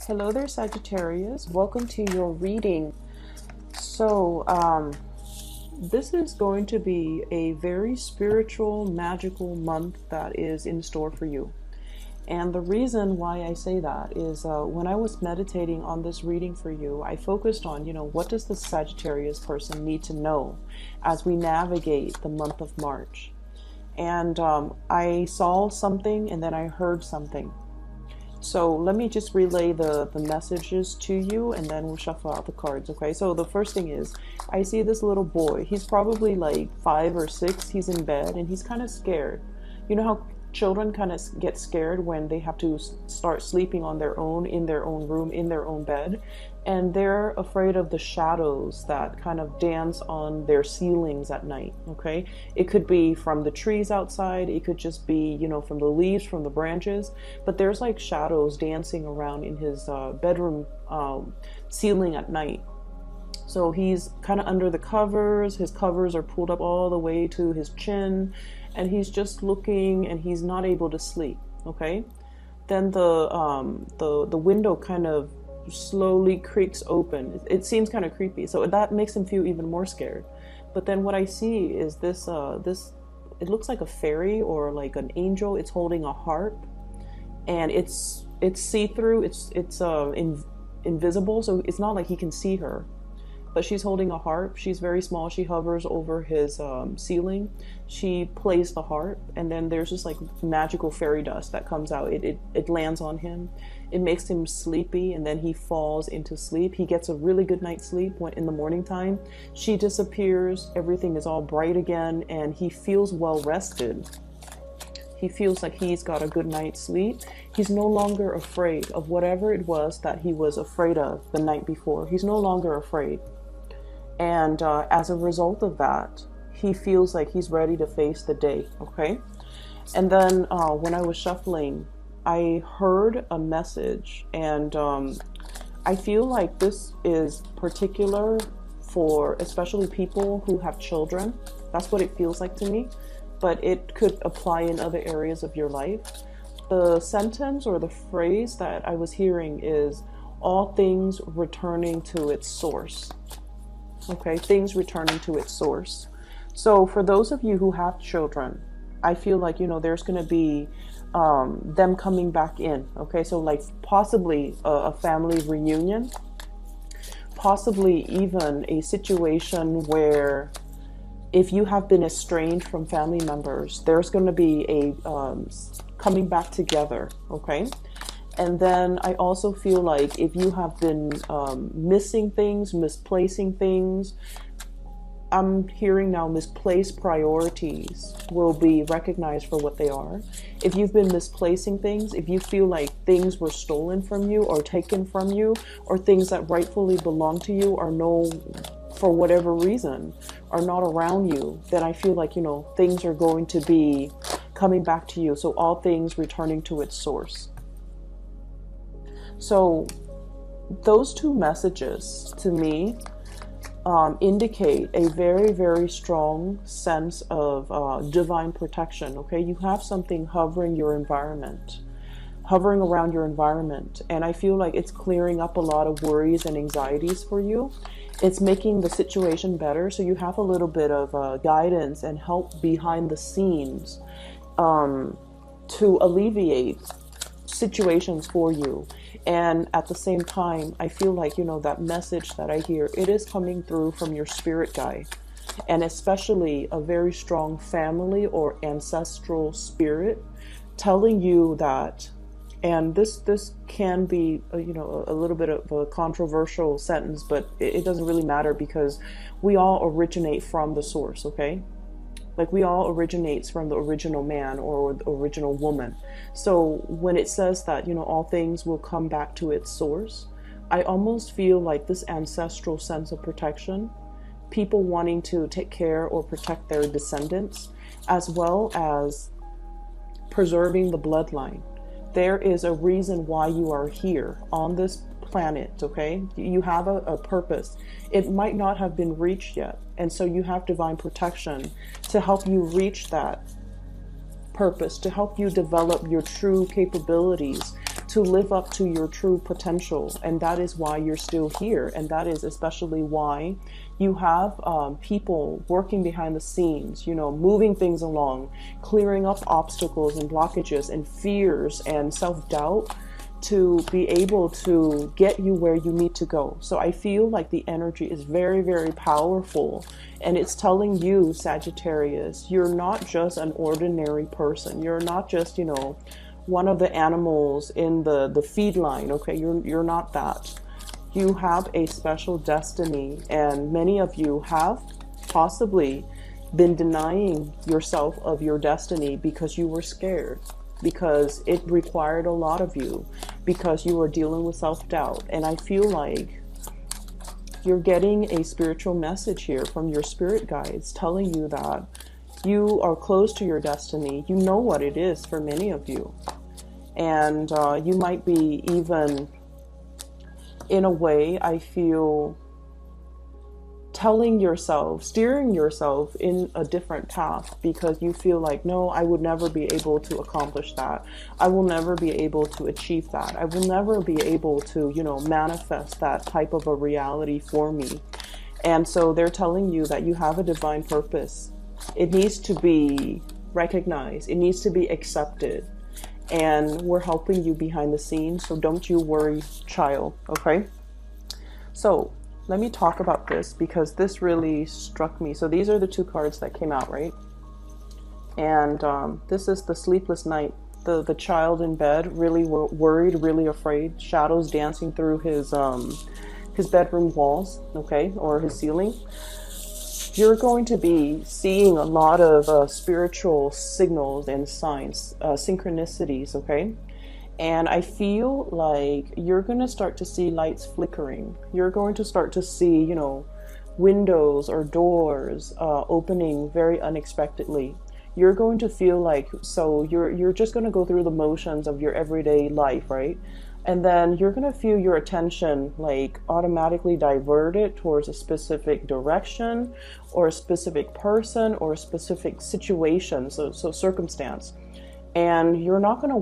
Hello there, Sagittarius. Welcome to your reading. So, this is going to be a very spiritual, magical month that is in store for you. And the reason why I say that is when I was meditating on this reading for you, I focused on, what does the Sagittarius person need to know as we navigate the month of March? And I saw something and then I heard something. So let me just relay the messages to you and then we'll shuffle out the cards, okay? So the first thing is, I see this little boy. He's probably like 5 or 6. He's in bed and he's kind of scared. You know how children kind of get scared when they have to start sleeping on their own, in their own room, in their own bed? And they're afraid of the shadows that kind of dance on their ceilings at night, okay? It could be from the trees outside. It could just be, from the leaves, from the branches. But there's like shadows dancing around in his bedroom ceiling at night. So he's kind of under the covers. His covers are pulled up all the way to his chin. And he's just looking and he's not able to sleep, okay? Then the window kind of slowly creaks open. It seems kind of creepy, so that makes him feel even more scared. But then what I see is this it looks like a fairy or like an angel. It's holding a harp, and it's see-through. It's invisible, so it's not like he can see her. But she's holding a harp. She's very small. She hovers over his ceiling. She plays the harp, and then there's just like magical fairy dust that comes out. It lands on him. It makes him sleepy, and then he falls into sleep. He gets a really good night's sleep in the morning time. She disappears. Everything is all bright again, and he feels well rested. He feels like he's got a good night's sleep. He's no longer afraid of whatever it was that he was afraid of the night before. He's no longer afraid. And as a result of that, he feels like he's ready to face the day, okay? And then when I was shuffling, I heard a message, and I feel like this is particular for especially people who have children. That's what it feels like to me, but it could apply in other areas of your life. The sentence or the phrase that I was hearing is, all things returning to its source. Okay, things returning to its source. So for those of you who have children, I feel like, there's going to be them coming back in. Okay, so like possibly a family reunion, possibly even a situation where if you have been estranged from family members, there's going to be a coming back together, okay? And then I also feel like if you have been missing things, misplacing things, I'm hearing now misplaced priorities will be recognized for what they are. If you've been misplacing things, if you feel like things were stolen from you or taken from you, or things that rightfully belong to you are for whatever reason, are not around you, then I feel like, things are going to be coming back to you. So all things returning to its source. So those two messages to me indicate a very, very strong sense of divine protection. Okay, you have something hovering around your environment, and I feel like it's clearing up a lot of worries and anxieties for you. It's making the situation better, so you have a little bit of guidance and help behind the scenes to alleviate situations for you. And at the same time, I feel like, that message that I hear, it is coming through from your spirit guide, and especially a very strong family or ancestral spirit telling you that. And this can be, a little bit of a controversial sentence, but it doesn't really matter because we all originate from the source, okay? Like we all originates from the original man or the original woman. So when it says that, all things will come back to its source, I almost feel like this ancestral sense of protection, people wanting to take care or protect their descendants, as well as preserving the bloodline. There is a reason why you are here on this planet, okay? You have a purpose. It might not have been reached yet, and so you have divine protection to help you reach that purpose, to help you develop your true capabilities, to live up to your true potential. And that is why you're still here. And that is especially why you have people working behind the scenes, you know, moving things along, clearing up obstacles and blockages and fears and self-doubt to be able to get you where you need to go. So I feel like the energy is very, very powerful, and it's telling you, Sagittarius, you're not just an ordinary person. You're not just, you know, one of the animals in the feed line. Okay, you're not that. You have a special destiny, and many of you have possibly been denying yourself of your destiny because you were scared, because it required a lot of you, because you were dealing with self-doubt. And I feel like you're getting a spiritual message here from your spirit guides telling you that you are close to your destiny. You know what it is for many of you. And you might be even, in a way, I feel, telling yourself, steering yourself in a different path, because you feel like, no, I would never be able to accomplish that. I will never be able to achieve that. I will never be able to, you know, manifest that type of a reality for me. And so they're telling you that you have a divine purpose. It needs to be recognized. It needs to be accepted. And we're helping you behind the scenes. So don't you worry, child. Okay. So let me talk about this, because this really struck me. So these are the two cards that came out, right? And this is the sleepless night. The child in bed, really worried, really afraid, shadows dancing through his bedroom walls, okay, or his ceiling. You're going to be seeing a lot of spiritual signals and signs, synchronicities, okay? And I feel like you're going to start to see lights flickering. You're going to start to see, you know, windows or doors opening very unexpectedly. You're going to feel like, so you're just going to go through the motions of your everyday life, right? And then you're going to feel your attention like automatically diverted towards a specific direction or a specific person or a specific situation, so circumstance. And you're not gonna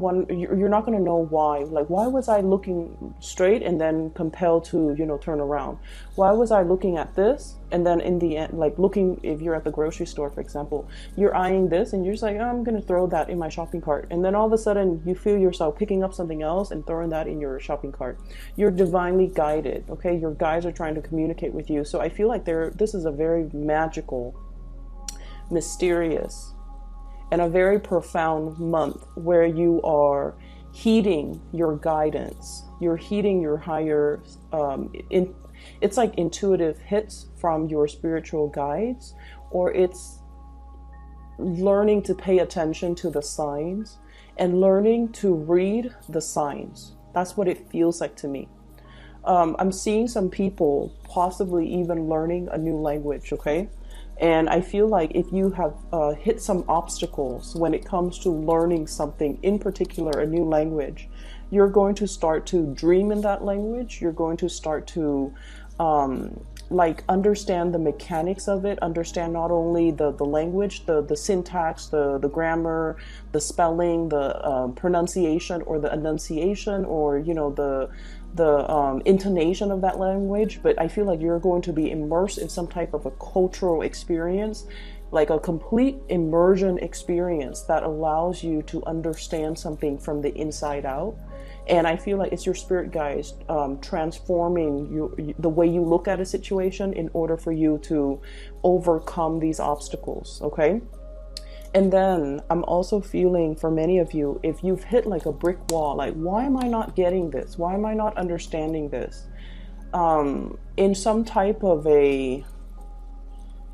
know why. Like, why was I looking straight and then compelled to, you know, turn around? Why was I looking at this and then in the end, like looking, if you're at the grocery store, for example, you're eyeing this and you're just like, oh, I'm gonna throw that in my shopping cart. And then all of a sudden you feel yourself picking up something else and throwing that in your shopping cart. You're divinely guided, okay? Your guides are trying to communicate with you. So I feel like this is a very magical, mysterious, and a very profound month where you are heeding your guidance. You're heeding your higher, it's like intuitive hits from your spiritual guides, or it's learning to pay attention to the signs and learning to read the signs. That's what it feels like to me. I'm seeing some people possibly even learning a new language, okay? And I feel like if you have hit some obstacles when it comes to learning something, in particular a new language, you're going to start to dream in that language. You're going to start to like understand the mechanics of it, understand not only the language, the syntax, the grammar, the spelling, the pronunciation or the enunciation, or, you know, the intonation of that language, but I feel like you're going to be immersed in some type of a cultural experience, like a complete immersion experience that allows you to understand something from the inside out. And I feel like it's your spirit guides transforming the way you look at a situation in order for you to overcome these obstacles, okay? And then I'm also feeling, for many of you, if you've hit like a brick wall, like, why am I not getting this? Why am I not understanding this? In some type of a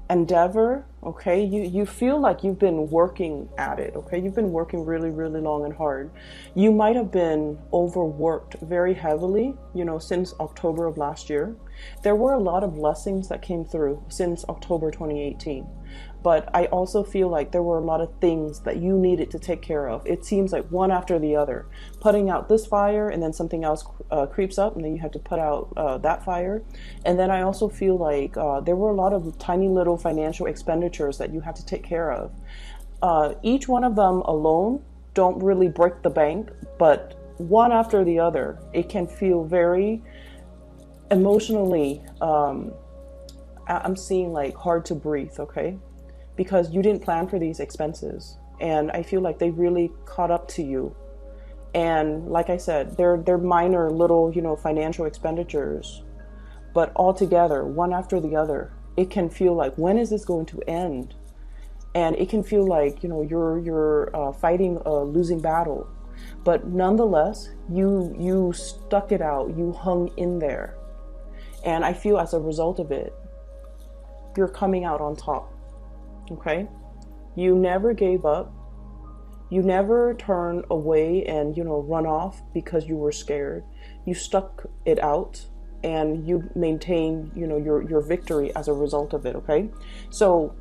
endeavor, okay, you feel like you've been working at it, okay? You've been working really, really long and hard. You might have been overworked very heavily, you know, since October of last year. There were a lot of blessings that came through since October 2018. But I also feel like there were a lot of things that you needed to take care of. It seems like one after the other, putting out this fire, and then something else creeps up, and then you have to put out that fire. And then I also feel like there were a lot of tiny little financial expenditures that you had to take care of. Each one of them alone don't really break the bank, but one after the other, it can feel very emotionally, I'm seeing like hard to breathe, okay? Because you didn't plan for these expenses. And I feel like they really caught up to you. And like I said, they're minor little, financial expenditures, but all together, one after the other, it can feel like, when is this going to end? And it can feel like, you're fighting a losing battle. But nonetheless, you stuck it out, you hung in there. And I feel as a result of it, you're coming out on top, okay? You never gave up. You never turned away and, run off because you were scared. You stuck it out and you maintained, your victory as a result of it, okay? So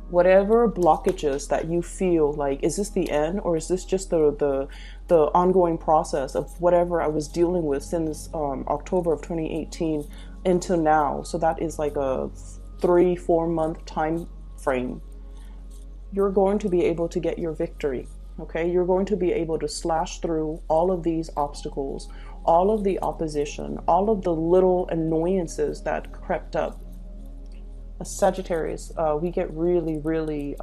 whatever blockages that you feel like, is this the end, or is this just the ongoing process of whatever I was dealing with since October of 2018 until now? So that is like a 3-4 month time frame. You're going to be able to get your victory, okay? You're going to be able to slash through all of these obstacles, all of the opposition, all of the little annoyances that crept up. A Sagittarius, we get really, really,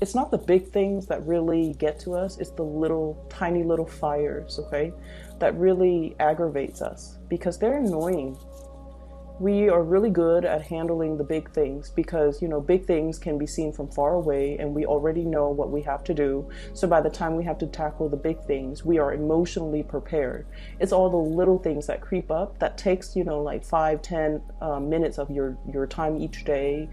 it's not the big things that really get to us, it's the little, tiny little fires, okay, that really aggravates us because they're annoying. We are really good at handling the big things because, big things can be seen from far away and we already know what we have to do. So by the time we have to tackle the big things, we are emotionally prepared. It's all the little things that creep up that takes, like 5-10 minutes of your time each day.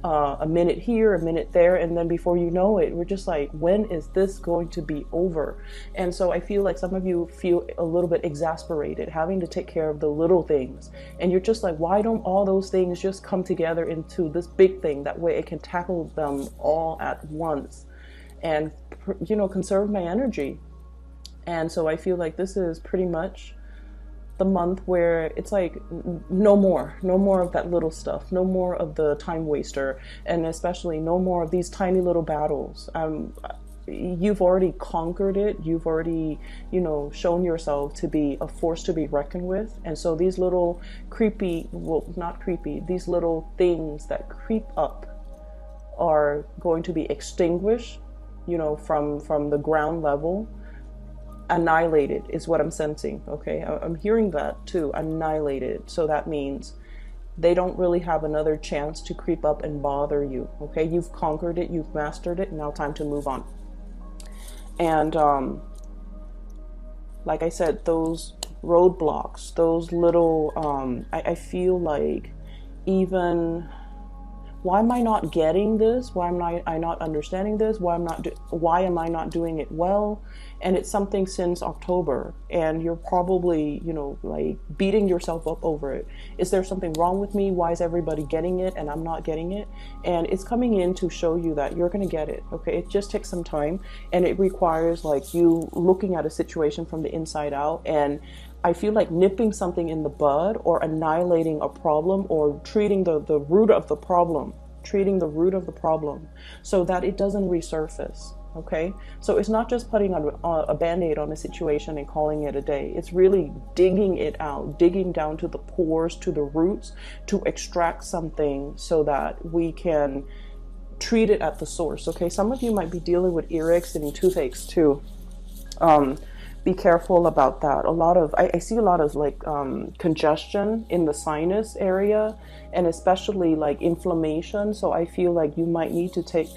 A minute here, a minute there, and then before you know it, we're just like, when is this going to be over? And so I feel like some of you feel a little bit exasperated having to take care of the little things, and you're just like, why don't all those things just come together into this big thing? That way it can tackle them all at once and conserve my energy. And so I feel like this is pretty much the month where it's like, no more of that little stuff, no more of the time waster, and especially no more of these tiny little battles. You've already conquered it. You've already, shown yourself to be a force to be reckoned with. And so these little these little things that creep up are going to be extinguished, from the ground level. Annihilated is what I'm sensing, okay? I'm hearing that too, annihilated. So that means they don't really have another chance to creep up and bother you, okay? You've conquered it, you've mastered it, now time to move on. And like I said, those roadblocks, those little, I feel like, even, why am I not getting this? Why am I not understanding this? Why am I not doing it well? And it's something since October, and you're probably, like beating yourself up over it. Is there something wrong with me? Why is everybody getting it and I'm not getting it? And it's coming in to show you that you're going to get it. Okay. It just takes some time, and it requires like you looking at a situation from the inside out. And I feel like nipping something in the bud, or annihilating a problem, or treating the root of the problem, so that it doesn't resurface. Okay, so it's not just putting a band-aid on a situation and calling it a day. It's really digging it out, digging down to the pores, to the roots, to extract something so that we can treat it at the source. Okay, some of you might be dealing with earaches and toothaches too. Be careful about that. I see a lot of like congestion in the sinus area, and especially like inflammation. So I feel like you might need to take,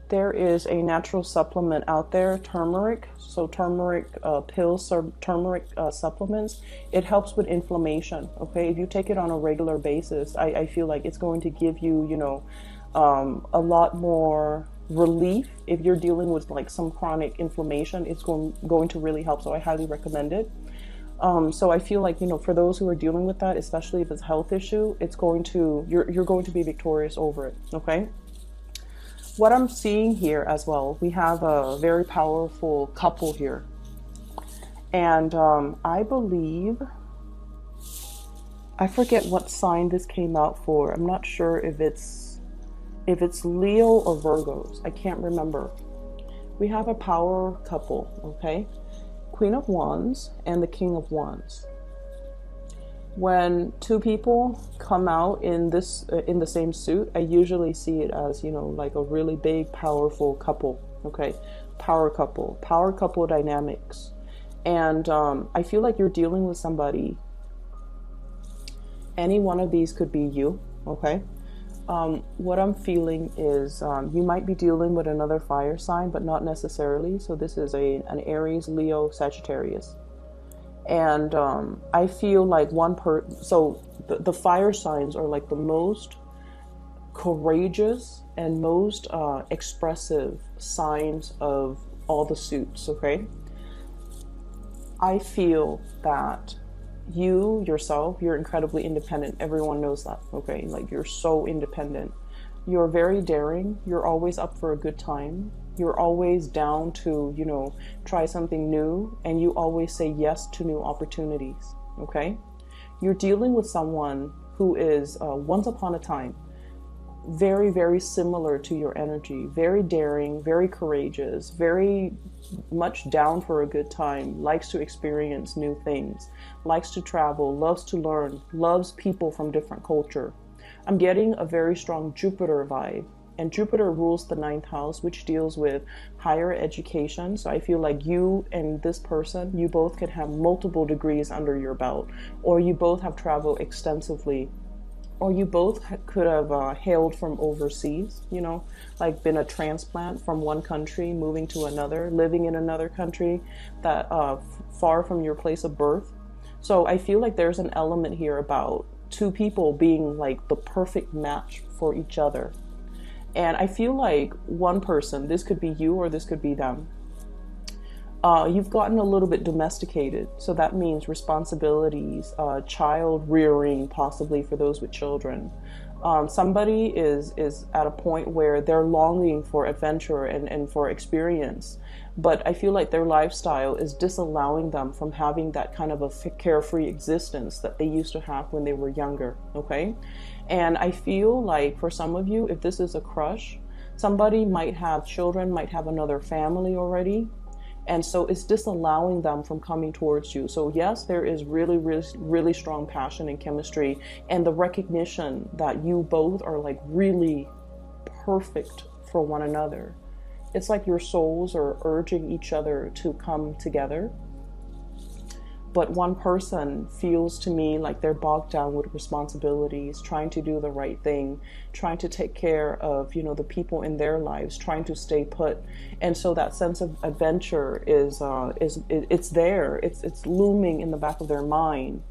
there is a natural supplement out there, turmeric. So turmeric pills or turmeric supplements, it helps with inflammation. Okay, if you take it on a regular basis, I feel like it's going to give you, a lot more relief. If you're dealing with like some chronic inflammation, it's going to really help. So I highly recommend it. So I feel like, for those who are dealing with that, especially if it's a health issue, you're going to be victorious over it. Okay. What I'm seeing here as well, we have a very powerful couple here. And I believe, I forget what sign this came out for. I'm not sure if it's Leo or Virgos. I can't remember. We have a power couple, okay? Queen of Wands and the King of Wands. When two people come out in in the same suit, I usually see it as, you know, like a really big, powerful couple, okay? Power couple dynamics. And I feel like you're dealing with somebody. Any one of these could be you, okay? What I'm feeling is you might be dealing with another fire sign, but not necessarily. So this is an Aries, Leo, Sagittarius. And I feel like so the fire signs are like the most courageous and most expressive signs of all the suits, okay? I feel that you yourself, you're incredibly independent. Everyone knows that, okay? Like, you're so independent. You're very daring. You're always up for a good time. You're always down to, you know, try something new, and you always say yes to new opportunities, okay? You're dealing with someone who is, once upon a time, very, very similar to your energy, very daring, very courageous, very much down for a good time, likes to experience new things, likes to travel, loves to learn, loves people from different culture. I'm getting a very strong Jupiter vibe, and Jupiter rules the 9th house, which deals with higher education. So I feel like you and this person, you both could have multiple degrees under your belt, or you both have traveled extensively, or you both could have hailed from overseas, you know, like been a transplant from one country, moving to another, living in another country that far from your place of birth. So I feel like there's an element here about two people being like the perfect match for each other. And I feel like one person, this could be you or this could be them, you've gotten a little bit domesticated. So that means responsibilities, child rearing, possibly for those with children. Somebody is at a point where they're longing for adventure and for experience. But I feel like their lifestyle is disallowing them from having that kind of a carefree existence that they used to have when they were younger, okay? And I feel like for some of you, if this is a crush, somebody might have children, might have another family already. And so it's disallowing them from coming towards you. So yes, there is really, really, really strong passion and chemistry, and the recognition that you both are like really perfect for one another. It's like your souls are urging each other to come together. But one person feels to me like they're bogged down with responsibilities, trying to do the right thing, trying to take care of, you know, the people in their lives, trying to stay put. And so that sense of adventure is it's there. It's looming in the back of their mind.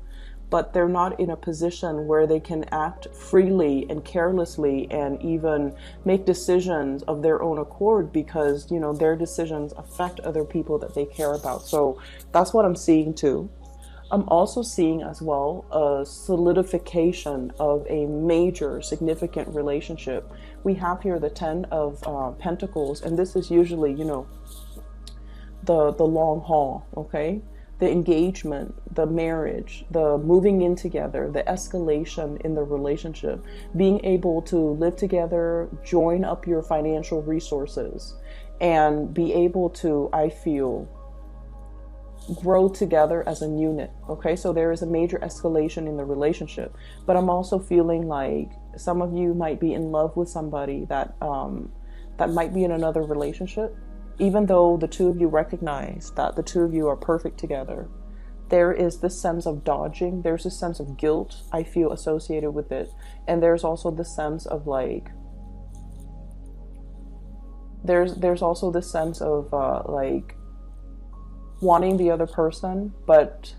But they're not in a position where they can act freely and carelessly and even make decisions of their own accord, because, you know, their decisions affect other people that they care about. So that's what I'm seeing too. I'm also seeing as well a solidification of a major significant relationship. We have here the 10 of Pentacles, and this is usually, you know, the long haul, okay? The engagement, the marriage, the moving in together, the escalation in the relationship, being able to live together, join up your financial resources, and be able to, I feel, grow together as a unit. Okay, so there is a major escalation in the relationship, but I'm also feeling like some of you might be in love with somebody that that might be in another relationship. Even though the two of you recognize that the two of you are perfect together, there is this sense of dodging. There's this sense of guilt, I feel, associated with it. And there's also this sense of like, there's also this sense of like wanting the other person, but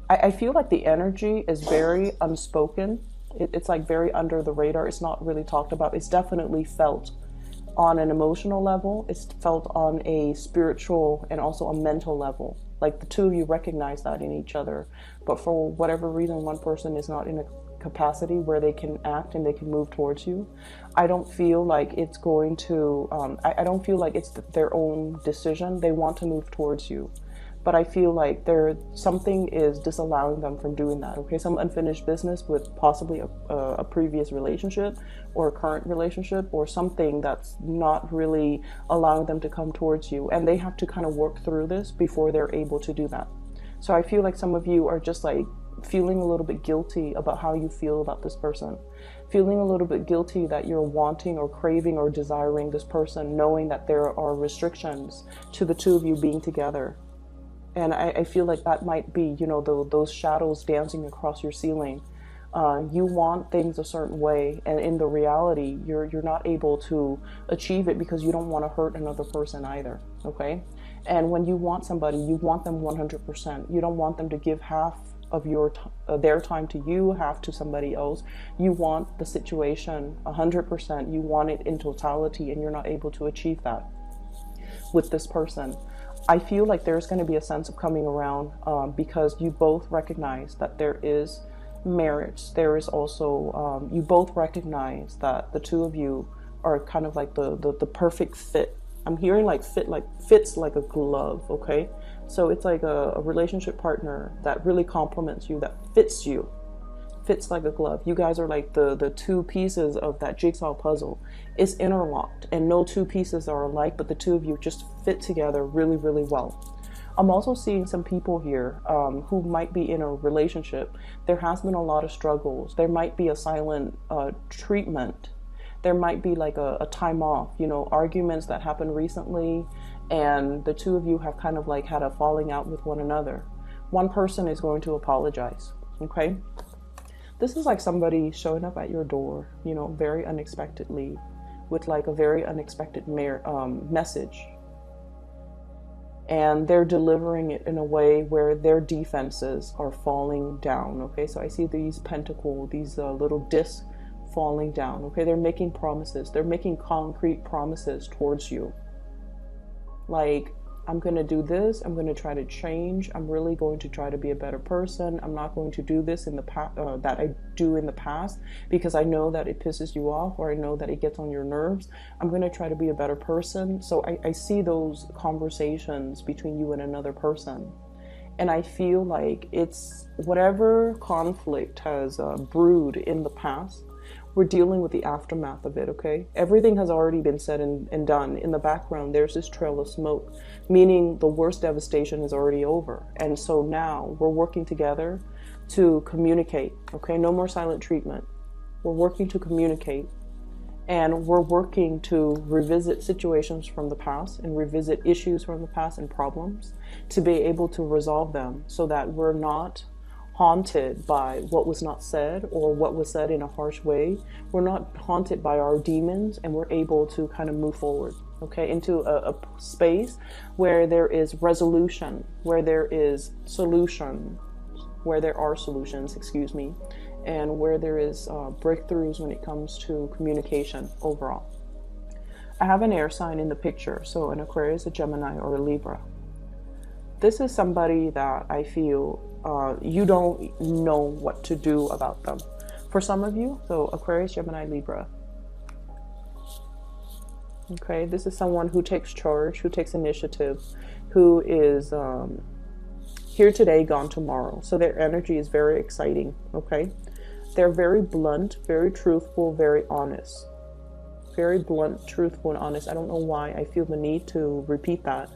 I feel like the energy is very unspoken. It's like very under the radar. It's not really talked about. It's definitely felt on an emotional level. It's felt on a spiritual and also a mental level. Like the two of you recognize that in each other, but for whatever reason, one person is not in a capacity where they can act and they can move towards you. I don't feel like it's going to, I don't feel like it's their own decision. They want to move towards you, but I feel like something is disallowing them from doing that. Okay, some unfinished business with possibly a previous relationship or a current relationship, or something that's not really allowing them to come towards you, and they have to kind of work through this before they're able to do that. So I feel like some of you are just like feeling a little bit guilty about how you feel about this person, feeling a little bit guilty that you're wanting or craving or desiring this person, knowing that there are restrictions to the two of you being together. And I feel like that might be, you know, those shadows dancing across your ceiling. You want things a certain way, and in the reality, you're not able to achieve it because you don't want to hurt another person either. Okay, and when you want somebody, you want them 100%. You don't want them to give half of their time to you, half to somebody else. You want the situation 100%. You want it in totality, and you're not able to achieve that with this person. I feel like there's going to be a sense of coming around because you both recognize that there is marriage. There is also, you both recognize that the two of you are kind of like the perfect fit. I'm hearing like fits like a glove, okay? So it's like a relationship partner that really complements you, that fits you. Fits like a glove. You guys are like the two pieces of that jigsaw puzzle. It's interlocked, and no two pieces are alike, but the two of you just fit together really, really well. I'm also seeing some people here who might be in a relationship. There has been a lot of struggles. There might be a silent treatment. There might be like a time off, you know, arguments that happened recently, and the two of you have kind of like had a falling out with one another. One person is going to apologize, okay? This is like somebody showing up at your door, you know, very unexpectedly, with like a very unexpected message. And they're delivering it in a way where their defenses are falling down, okay? So I see these pentacles, these little discs falling down, okay? They're making promises. They're making concrete promises towards you. Like, I'm going to do this. I'm going to try to change. I'm really going to try to be a better person. I'm not going to do this in the past that I do in the past because I know that it pisses you off, or I know that it gets on your nerves. I'm going to try to be a better person. So I see those conversations between you and another person. And I feel like it's whatever conflict has brewed in the past, we're dealing with the aftermath of it, okay? Everything has already been said and done. In the background, there's this trail of smoke, meaning the worst devastation is already over. And so now we're working together to communicate, okay? No more silent treatment. We're working to communicate, and we're working to revisit situations from the past and revisit issues from the past and problems to be able to resolve them so that we're not haunted by what was not said or what was said in a harsh way. We're not haunted by our demons, and we're able to kind of move forward, okay, into a space where there is resolution, where there is solution, where there are solutions, excuse me, and where there is breakthroughs when it comes to communication overall. I have an air sign in the picture, so an Aquarius, a Gemini, or a Libra. This is somebody that I feel you don't know what to do about them. For some of you, so Aquarius, Gemini, Libra. Okay, this is someone who takes charge, who takes initiative, who is here today, gone tomorrow. So their energy is very exciting, okay? They're very blunt, very truthful, very honest. Very blunt, truthful, and honest. I don't know why I feel the need to repeat that.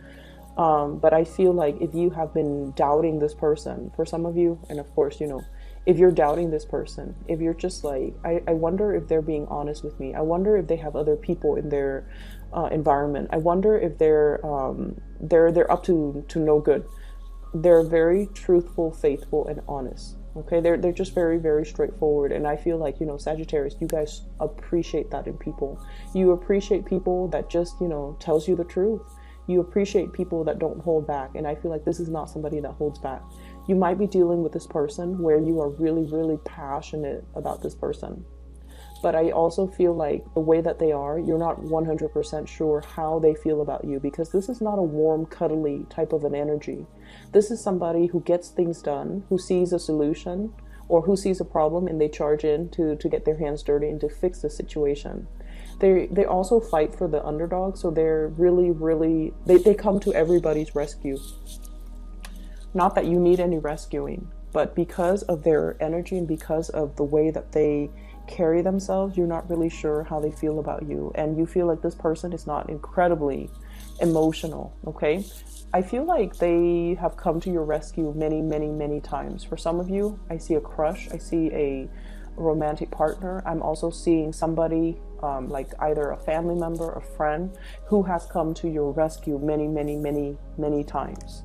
But I feel like if you have been doubting this person, for some of you, and of course, you know, if you're doubting this person, if you're just like, I wonder if they're being honest with me. I wonder if they have other people in their environment. I wonder if they're up to no good. They're very truthful, faithful, and honest. Okay, they're just very, very straightforward. And I feel like, you know, Sagittarius, you guys appreciate that in people. You appreciate people that just, you know, tells you the truth. You appreciate people that don't hold back. And I feel like this is not somebody that holds back. You might be dealing with this person where you are really, really passionate about this person. But I also feel like the way that they are, you're not 100% sure how they feel about you, because this is not a warm, cuddly type of an energy. This is somebody who gets things done, who sees a solution, or who sees a problem and they charge in to get their hands dirty and to fix the situation. They also fight for the underdog, so they're really, really, they come to everybody's rescue. Not that you need any rescuing, but because of their energy and because of the way that they carry themselves, you're not really sure how they feel about you. And you feel like this person is not incredibly emotional, okay? I feel like they have come to your rescue many, many, many times. For some of you, I see a crush. I see a romantic partner. I'm also seeing somebody like either a family member, a friend, who has come to your rescue many, many, many, many times.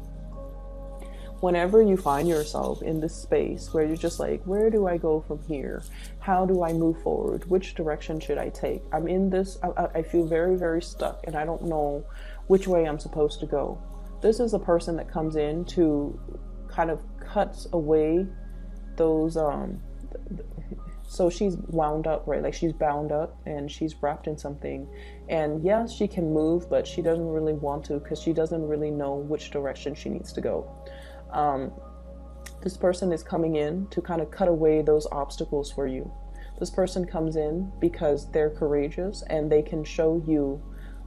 Whenever you find yourself in this space where you're just like, where do I go from here? How do I move forward? Which direction should I take? I'm in this, I feel very, very stuck, and I don't know which way I'm supposed to go. This is a person that comes in to kind of cuts away those, so she's wound up, right? Like she's bound up and she's wrapped in something. And yes, she can move, but she doesn't really want to because she doesn't really know which direction she needs to go. This person is coming in to kind of cut away those obstacles for you. This person comes in because they're courageous and they can show you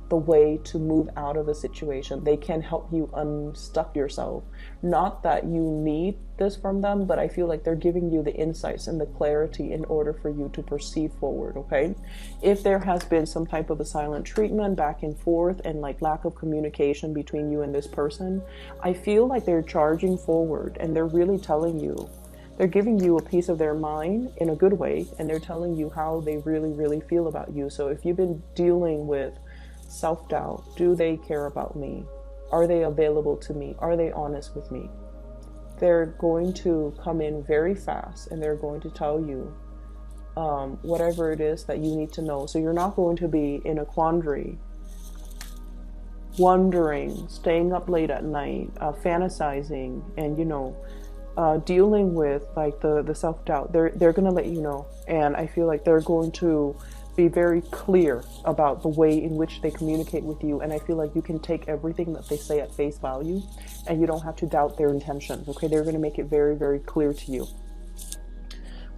the way to move out of a situation. They can help you unstuck yourself. Not that you need this from them, but I feel like they're giving you the insights and the clarity in order for you to proceed forward, okay? If there has been some type of a silent treatment back and forth and like lack of communication between you and this person, I feel like they're charging forward and they're really telling you, they're giving you a piece of their mind in a good way, and they're telling you how they really, really feel about you. So if you've been dealing with self-doubt, do they care about me? Are they available to me? Are they honest with me? They're going to come in very fast and they're going to tell you whatever it is that you need to know. So you're not going to be in a quandary, wondering, staying up late at night, fantasizing, and dealing with like the self-doubt. They're going to let you know, and I feel like they're going to be very clear about the way in which they communicate with you, and I feel like you can take everything that they say at face value and you don't have to doubt their intentions, okay? They're going to make it very, very clear to you.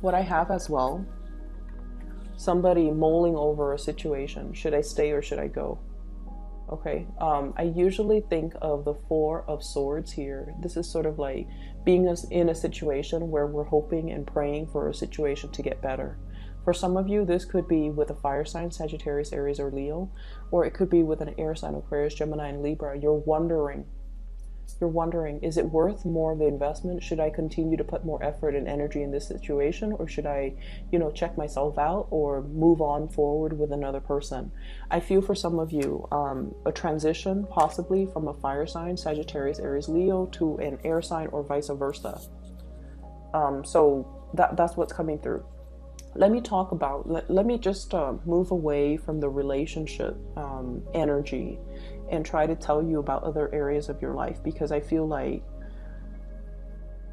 What I have as well, somebody mulling over a situation. Should I stay or should I go? Okay, I usually think of the Four of Swords here. This is sort of like being in a situation where we're hoping and praying for a situation to get better. For some of you, this could be with a fire sign, Sagittarius, Aries, or Leo, or it could be with an air sign, Aquarius, Gemini, and Libra. You're wondering, is it worth more of the investment? Should I continue to put more effort and energy in this situation, or should I, check myself out or move on forward with another person? I feel for some of you, a transition possibly from a fire sign, Sagittarius, Aries, Leo, to an air sign or vice versa. So that's what's coming through. Let me talk about, let me just move away from the relationship energy and try to tell you about other areas of your life, because I feel like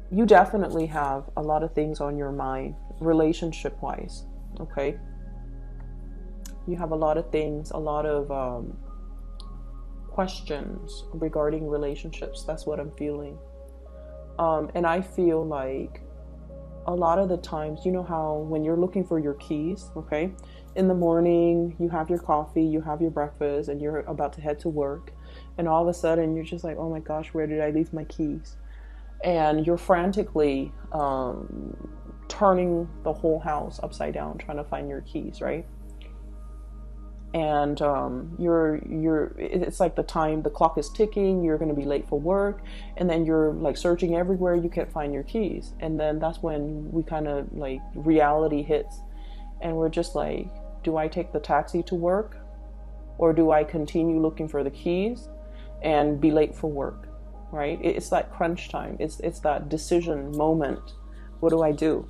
you definitely have a lot of things on your mind relationship wise, okay? You have a lot of things, a lot of questions regarding relationships. That's what I'm feeling. And I feel like a lot of the times, you know how when you're looking for your keys, okay, in the morning, you have your coffee, you have your breakfast, and you're about to head to work, and all of a sudden you're just like, oh my gosh, where did I leave my keys? And you're frantically turning the whole house upside down trying to find your keys, right? And it's like the clock is ticking, you're going to be late for work, and then you're like searching everywhere, you can't find your keys. And then that's when we kind of like reality hits, and we're just like, do I take the taxi to work, or do I continue looking for the keys and be late for work, right? It's that crunch time, it's that decision moment. What do I do?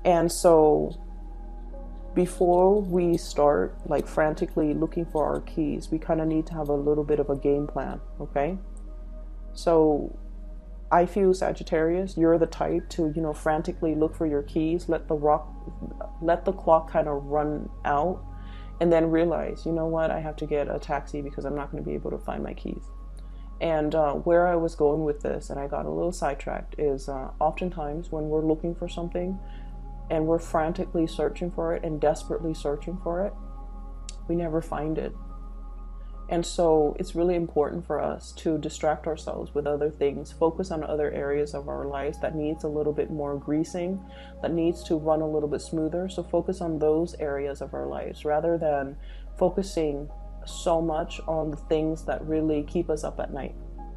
And so before we start like frantically looking for our keys, we kind of need to have a little bit of a game plan, okay? So I feel, Sagittarius, you're the type to, frantically look for your keys, let the clock kind of run out, and then realize, you know what, I have to get a taxi because I'm not going to be able to find my keys. And where I was going with this, and I got a little sidetracked, is oftentimes when we're looking for something, and we're frantically searching for it and desperately searching for it, we never find it. And so it's really important for us to distract ourselves with other things, focus on other areas of our lives that needs a little bit more greasing, that needs to run a little bit smoother. So focus on those areas of our lives rather than focusing so much on the things that really keep us up at night.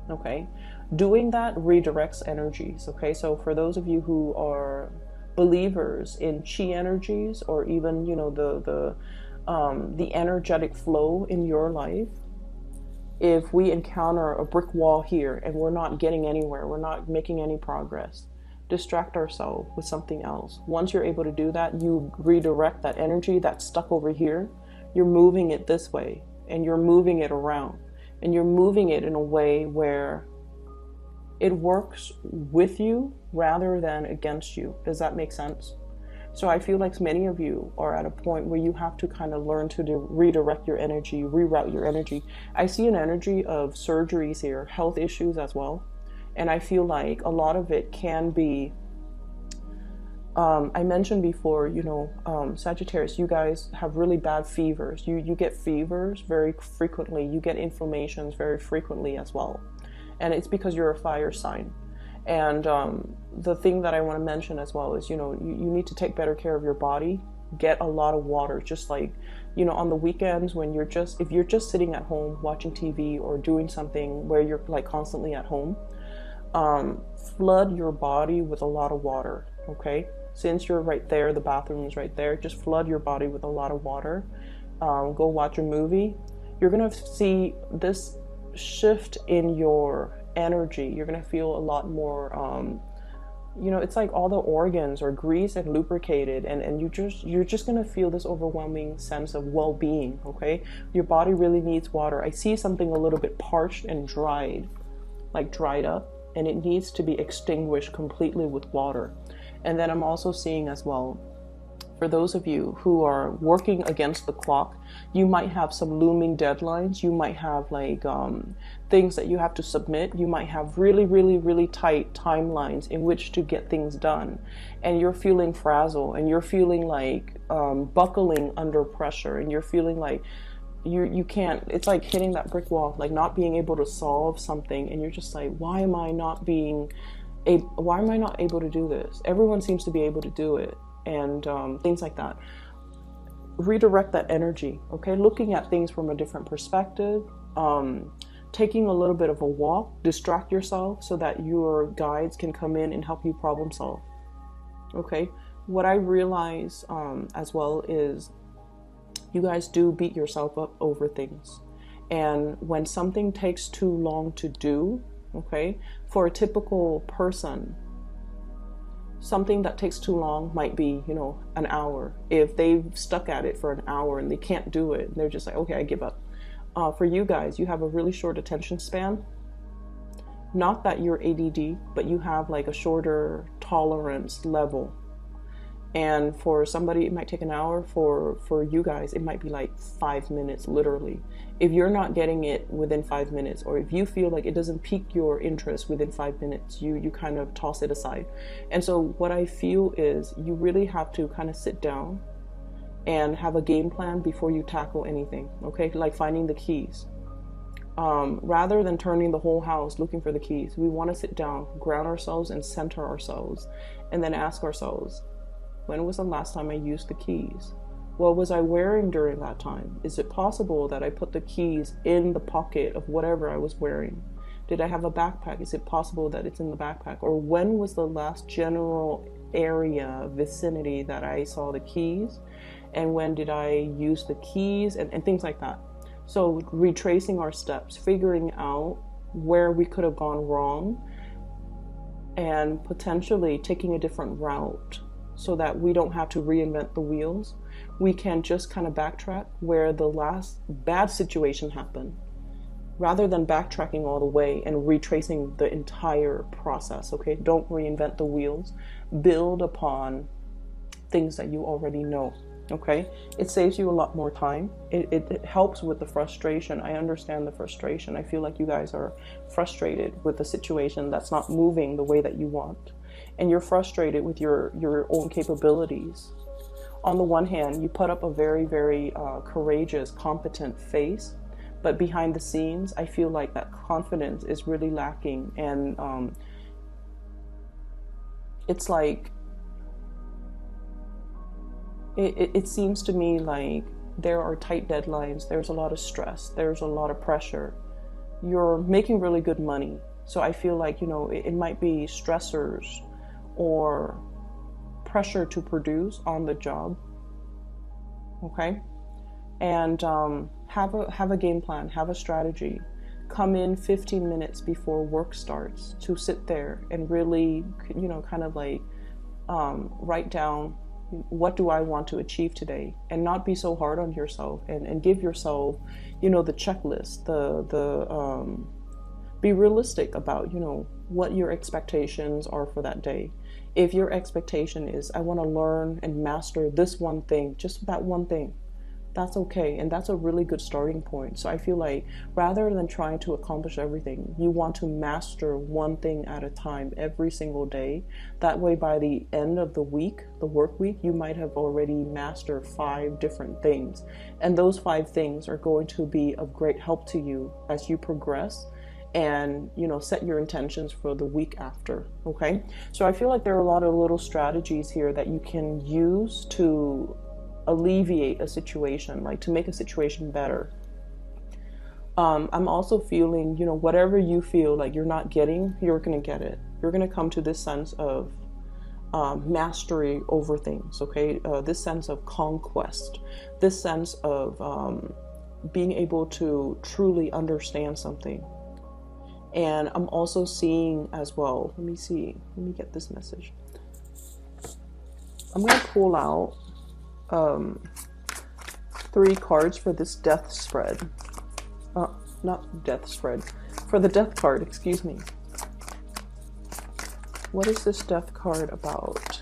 Okay. Doing that redirects energies. Okay. So for those of you who are believers in chi energies, or even, you know, the energetic flow in your life, if we encounter a brick wall here and we're not getting anywhere, we're not making any progress, distract ourselves with something else. Once you're able to do that, you redirect that energy that's stuck over here. You're moving it this way, and you're moving it around, and you're moving it in a way where it works with you rather than against you. Does that make sense? So I feel like many of you are at a point where you have to kind of learn to redirect your energy, reroute your energy. I see an energy of surgeries here, health issues as well. And I feel like a lot of it can be, I mentioned before, you know, Sagittarius, you guys have really bad fevers. You get fevers very frequently. You get inflammations very frequently as well. And it's because you're a fire sign. And the thing that I want to mention as well is, you know, you need to take better care of your body. Get a lot of water. Just like, you know, on the weekends when if you're just sitting at home watching TV or doing something where you're like constantly at home, flood your body with a lot of water. Okay. Since you're right there, the bathroom is right there, just flood your body with a lot of water. Go watch a movie. You're going to see this shift in your energy. You're going to feel a lot more, you know, it's like all the organs are greased and lubricated, and you're just going to feel this overwhelming sense of well-being. Okay. Your body really needs water. I see something a little bit parched and dried, like dried up, and it needs to be extinguished completely with water. And then I'm also seeing as well, for those of you who are working against the clock, you might have some looming deadlines. You might have like things that you have to submit. You might have really, really, really tight timelines in which to get things done. And you're feeling frazzled, and you're feeling like buckling under pressure, and you're feeling like you can't, it's like hitting that brick wall, like not being able to solve something. And you're just like, why am I not able to do this? Everyone seems to be able to do it. And things like that. Redirect that energy. Okay. Looking at things from a different perspective, taking a little bit of a walk, distract yourself so that your guides can come in and help you problem solve. Okay. What I realize as well is you guys do beat yourself up over things. And when something takes too long to do, okay, for a typical person, something that takes too long might be, you know, an hour. If they've stuck at it for an hour and they can't do it, they're just like, okay, I give up. For you guys, you have a really short attention span. Not that you're ADD, but you have like a shorter tolerance level. And for somebody, it might take an hour. For you guys, it might be like 5 minutes, literally. If you're not getting it within 5 minutes, or if you feel like it doesn't pique your interest within 5 minutes, you kind of toss it aside. And so what I feel is you really have to kind of sit down and have a game plan before you tackle anything, okay? Like finding the keys. Rather than turning the whole house looking for the keys, we want to sit down, ground ourselves, and center ourselves, and then ask ourselves, when was the last time I used the keys? What was I wearing during that time? Is it possible that I put the keys in the pocket of whatever I was wearing? Did I have a backpack? Is it possible that it's in the backpack? Or when was the last general area, vicinity that I saw the keys? And when did I use the keys? And things like that. So retracing our steps, figuring out where we could have gone wrong, and potentially taking a different route, so that we don't have to reinvent the wheels. We can just kind of backtrack where the last bad situation happened, rather than backtracking all the way and retracing the entire process. Okay, don't reinvent the wheels. Build upon things that you already know. Okay, it saves you a lot more time. It helps with the frustration. I understand the frustration. I feel like you guys are frustrated with the situation that's not moving the way that you want. And you're frustrated with your own capabilities. On the one hand, you put up a very, very courageous, competent face, but behind the scenes, I feel like that confidence is really lacking. And it's like, it seems to me like there are tight deadlines, there's a lot of stress, there's a lot of pressure. You're making really good money. So I feel like, it might be stressors or pressure to produce on the job. Okay? And have a game plan, have a strategy. Come in 15 minutes before work starts to sit there and really, kind of like write down, what do I want to achieve today, and not be so hard on yourself, and give yourself, the checklist, be realistic about, what your expectations are for that day. If your expectation is, I want to learn and master this one thing, just that one thing, that's okay. And that's a really good starting point. So I feel like rather than trying to accomplish everything, you want to master one thing at a time every single day. That way, by the end of the week, the work week, you might have already mastered 5 different things. And those 5 things are going to be of great help to you as you progress and, set your intentions for the week after. Okay. So I feel like there are a lot of little strategies here that you can use to alleviate a situation, like to make a situation better. I'm also feeling, whatever you feel like you're not getting, you're going to get it. You're going to come to this sense of mastery over things, okay? This sense of conquest, this sense of being able to truly understand something. And I'm also seeing as well, let me get this message. I'm going to pull out 3 cards for this death spread. Not death spread. For the death card, excuse me. What is this death card about?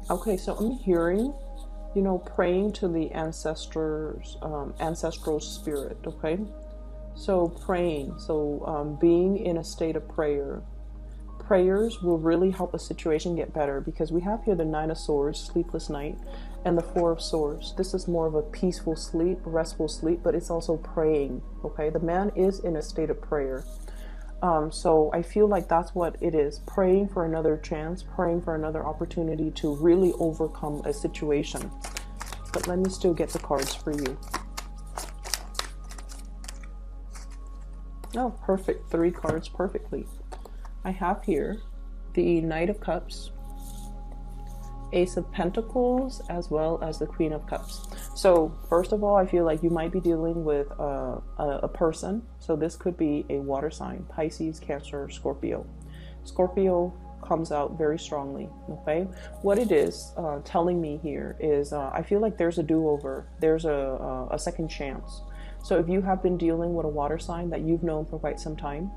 Okay, so I'm hearing, praying to the ancestors, ancestral spirit, okay? So praying, being in a state of prayer. Prayers will really help a situation get better, because we have here the 9 of Swords, sleepless night, and the 4 of Swords. This is more of a peaceful sleep, restful sleep, but it's also praying, okay? The man is in a state of prayer. So I feel like that's what it is. Praying for another chance, praying for another opportunity to really overcome a situation. But let me still get the cards for you. Oh, perfect. 3 cards perfectly. I have here the Knight of Cups, Ace of Pentacles, as well as the Queen of Cups. So first of all, I feel like you might be dealing with a person. So this could be a water sign, Pisces, Cancer, Scorpio. Scorpio comes out very strongly, okay? What it is telling me here is I feel like there's a do-over. There's a second chance. So if you have been dealing with a water sign that you've known for quite some time,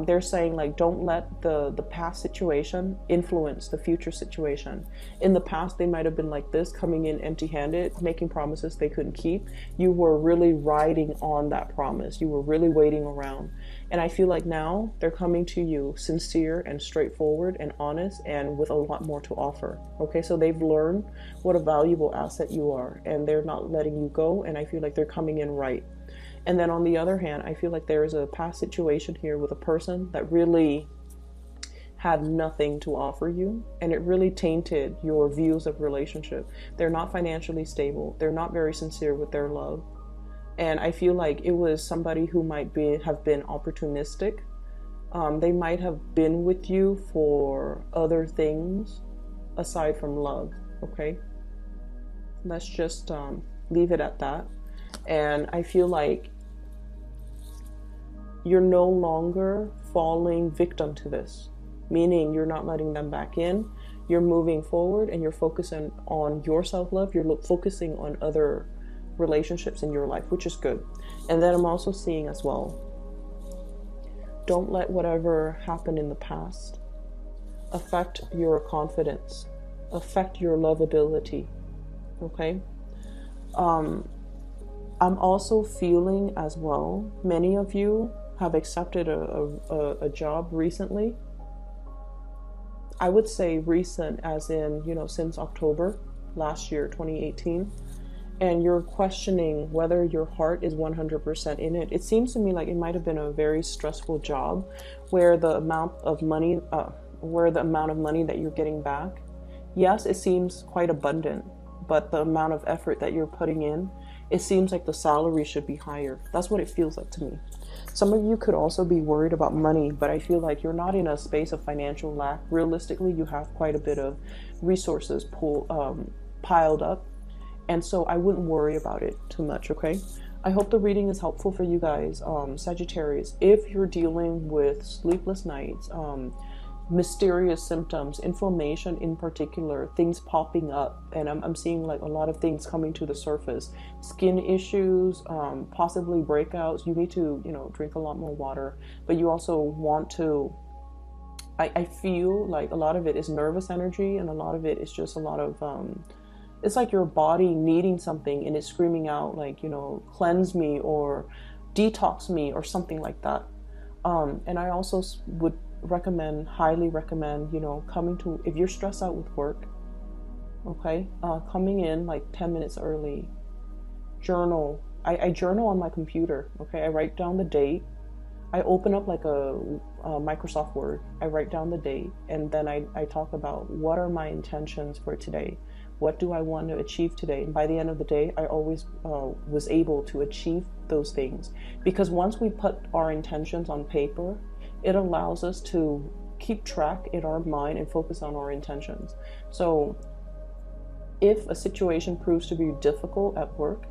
they're saying, like, don't let the past situation influence the future situation. In the past, they might have been like this, coming in empty-handed, making promises they couldn't keep. You were really riding on that promise. You were really waiting around. And I feel like now they're coming to you sincere and straightforward and honest, and with a lot more to offer. Okay, so they've learned what a valuable asset you are, and they're not letting you go. And I feel like they're coming in right. And then on the other hand, I feel like there is a past situation here with a person that really had nothing to offer you, and it really tainted your views of relationship. They're not financially stable. They're not very sincere with their love. And I feel like it was somebody who might have been opportunistic. They might have been with you for other things aside from love, okay? Let's just leave it at that. And I feel like you're no longer falling victim to this, meaning you're not letting them back in. You're moving forward, and you're focusing on your self-love. You're focusing on other relationships in your life, which is good. And then I'm also seeing as well, don't let whatever happened in the past affect your confidence, affect your lovability, okay? I'm also feeling as well, many of you have accepted a job recently, I would say recent, as in, you know, since October last year, 2018, and you're questioning whether your heart is 100% in it. It seems to me like it might have been a very stressful job where the amount of money, that you're getting back, yes, it seems quite abundant, but the amount of effort that you're putting in, it seems like the salary should be higher. That's what it feels like to me. Some of you could also be worried about money, but I feel like you're not in a space of financial lack. Realistically, you have quite a bit of resources piled up, and so I wouldn't worry about it too much, okay? I hope the reading is helpful for you guys. Sagittarius, if you're dealing with sleepless nights, mysterious symptoms, inflammation in particular, things popping up, and I'm seeing like a lot of things coming to the surface, skin issues, possibly breakouts. You need to, you know, drink a lot more water, but you also want to, I feel like a lot of it is nervous energy, and a lot of it is just a lot of, it's like your body needing something and it's screaming out like, you know, cleanse me or detox me or something like that. And I also would highly recommend, you know, if you're stressed out with work, okay, coming in like 10 minutes early, journal. I journal on my computer, okay? I write down the date. I open up like a Microsoft Word. I write down the date, and then I talk about what are my intentions for today. What do I want to achieve today? And by the end of the day, I always was able to achieve those things. Because once we put our intentions on paper, it allows us to keep track in our mind and focus on our intentions. So if a situation proves to be difficult at work,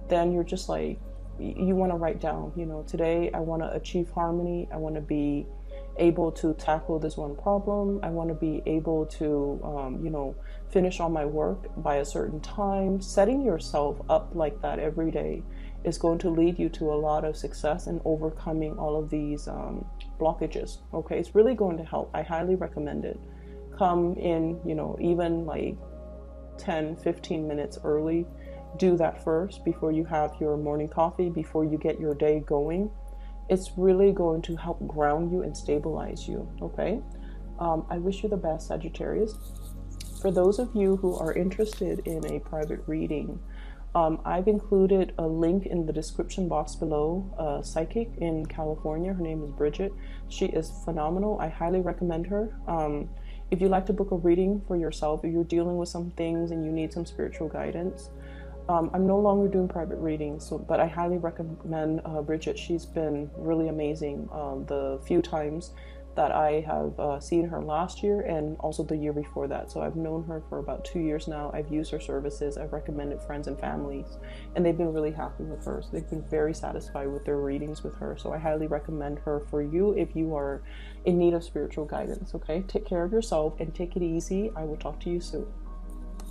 then you're just like, you want to write down, you know, today I want to achieve harmony. I want to be able to tackle this one problem. I want to be able to, you know, finish all my work by a certain time. Setting yourself up like that every day is going to lead you to a lot of success in overcoming all of these blockages. Okay, it's really going to help. I highly recommend it. Come in, you know, even like 10-15 minutes early. Do that first before you have your morning coffee, before you get your day going. It's really going to help ground you and stabilize you, okay? I wish you the best, Sagittarius. For those of you who are interested in a private reading, I've included a link in the description box below. A psychic in California, her name is Bridget. She is phenomenal. I highly recommend her. If you'd like to book a reading for yourself, if you're dealing with some things and you need some spiritual guidance, I'm no longer doing private readings, but I highly recommend Bridget. She's been really amazing the few times that I have seen her last year and also the year before that. So I've known her for about 2 years now. I've used her services. I've recommended friends and families, and they've been really happy with her. So they've been very satisfied with their readings with her. So I highly recommend her for you if you are in need of spiritual guidance, okay? Take care of yourself and take it easy. I will talk to you soon.